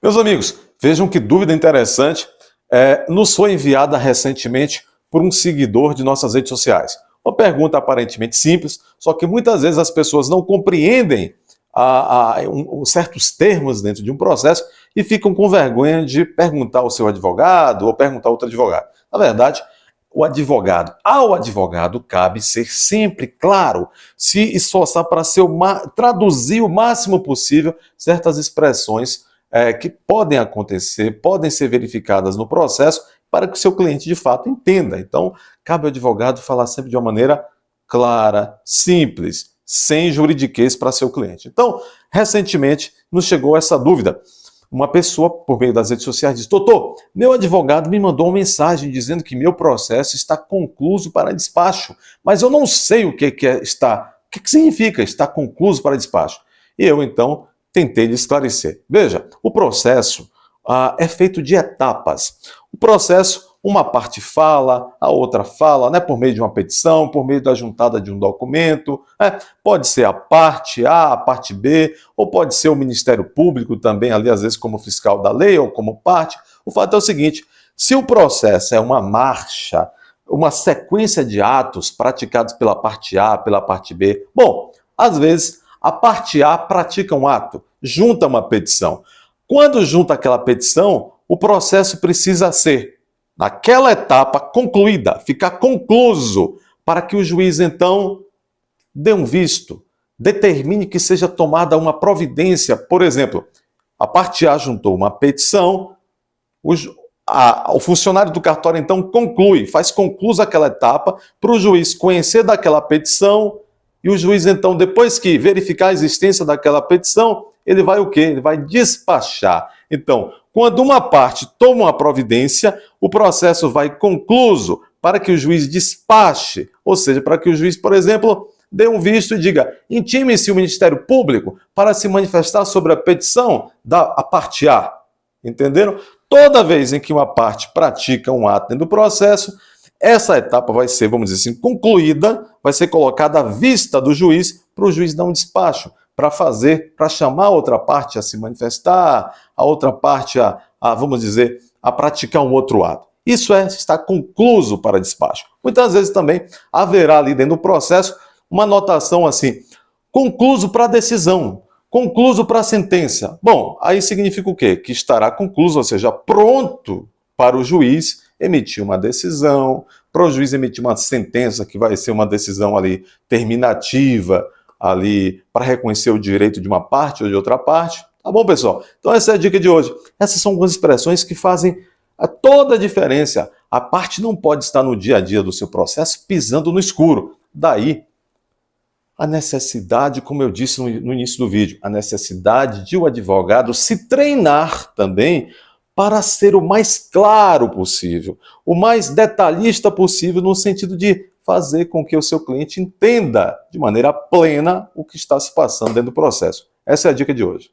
Meus amigos, vejam que dúvida interessante nos foi enviada recentemente por um seguidor de nossas redes sociais. Uma pergunta aparentemente simples, só que muitas vezes as pessoas não compreendem certos termos dentro de um processo e ficam com vergonha de perguntar ao seu advogado ou perguntar a outro advogado. Na verdade, ao advogado cabe ser sempre claro, se esforçar para traduzir o máximo possível certas expressões que podem acontecer, podem ser verificadas no processo para que o seu cliente de fato entenda. Então, cabe ao advogado falar sempre de uma maneira clara, simples, sem juridiquês para seu cliente. Então, recentemente nos chegou essa dúvida. Uma pessoa, por meio das redes sociais, diz: doutor, meu advogado me mandou uma mensagem dizendo que meu processo está concluso para despacho, mas eu não sei o que significa estar concluso para despacho. E eu, então, tentei lhe esclarecer. Veja, o processo é feito de etapas. O processo, uma parte fala, a outra fala, né, por meio de uma petição, por meio da juntada de um documento. Pode ser a parte A, a parte B, ou pode ser o Ministério Público também, ali às vezes como fiscal da lei ou como parte. O fato é o seguinte: se o processo é uma marcha, uma sequência de atos praticados pela parte A, pela parte B, bom, às vezes a parte A pratica um ato, junta uma petição. Quando junta aquela petição, o processo precisa ser, naquela etapa, concluída, ficar concluso, para que o juiz, então, dê um visto, determine que seja tomada uma providência. Por exemplo, a parte A juntou uma petição, o funcionário do cartório, então, faz conclusa aquela etapa, para o juiz conhecer daquela petição, e o juiz, então, depois que verificar a existência daquela petição, ele vai o quê? Ele vai despachar. Então, quando uma parte toma uma providência, o processo vai concluso para que o juiz despache, ou seja, para que o juiz, por exemplo, dê um visto e diga: intime-se o Ministério Público para se manifestar sobre a petição da parte A. Entenderam? Toda vez em que uma parte pratica um ato dentro do processo, essa etapa vai ser, vamos dizer assim, concluída, vai ser colocada à vista do juiz para o juiz dar um despacho, para chamar a outra parte a se manifestar, a outra parte vamos dizer, a praticar um outro ato. Isso está concluso para despacho. Muitas vezes também haverá ali dentro do processo uma anotação assim: concluso para decisão, concluso para sentença. Bom, aí significa o quê? Que estará concluso, ou seja, pronto para o juiz emitir uma decisão, para o juiz emitir uma sentença que vai ser uma decisão ali terminativa, ali para reconhecer o direito de uma parte ou de outra parte. Tá bom, pessoal? Então essa é a dica de hoje. Essas são algumas expressões que fazem toda a diferença. A parte não pode estar no dia a dia do seu processo pisando no escuro. Daí a necessidade, como eu disse no início do vídeo, a necessidade de o advogado se treinar também para ser o mais claro possível, o mais detalhista possível, no sentido de fazer com que o seu cliente entenda de maneira plena o que está se passando dentro do processo. Essa é a dica de hoje.